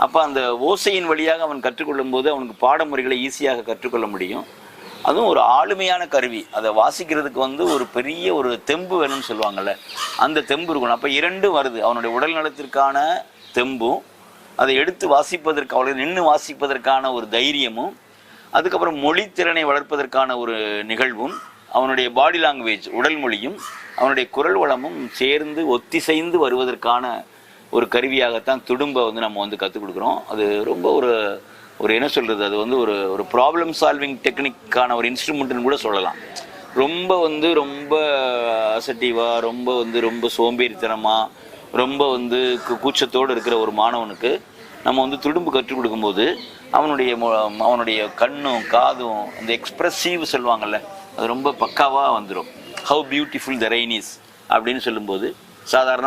அப்போ அந்த ஓசையின் வழியாக அவன் கற்றுக்கொள்ளும் போது அவனுக்கு பாடமுறைகளை ஈஸியாக கற்றுக்கொள்ள முடியும். அதுவும் ஒரு ஆளுமையான கருவி, அதை வாசிக்கிறதுக்கு ஒரு பெரிய ஒரு தெம்பு வேணும்னு சொல்லுவாங்கள்ல, அந்த தெம்பு இருக்கணும். அப்போ இரண்டும் வருது, அவனுடைய உடல் நலத்திற்கான தெம்பும், அதை எடுத்து வாசிப்பதற்கு அவளை நின்று வாசிப்பதற்கான ஒரு தைரியமும், அதுக்கப்புறம் மொழி திறனை வளர்ப்பதற்கான ஒரு நிகழ்வும், அவனுடைய பாடி லாங்குவேஜ் உடல் மொழியும் அவனுடைய குரல் வளமும் சேர்ந்து ஒத்திசைந்து வருவதற்கான ஒரு கருவியாகத்தான் துடும்பை நம்ம கற்றுக் கொடுக்குறோம். அது ரொம்ப ஒரு என்ன சொல்கிறது, அது ஒரு ப்ராப்ளம் சால்விங் டெக்னிக்கான ஒரு இன்ஸ்ட்ருமெண்ட்டுன்னு கூட சொல்லலாம். ரொம்ப ரொம்ப அசட்டிவாக, ரொம்ப சோம்பேறித்தனமாக, ரொம்ப கூச்சத்தோடு இருக்கிற ஒரு மாணவனுக்கு நம்ம துடும்பு கற்றுக் கொடுக்கும்போது அவனுடைய கண்ணும் காதும் அந்த எக்ஸ்ப்ரெசிவ் சொல்லுவாங்கள்ல, அது ரொம்ப பக்காவாக வந்துடும். How beautiful the rain is அப்படின்னு சொல்லும்போது சாதாரண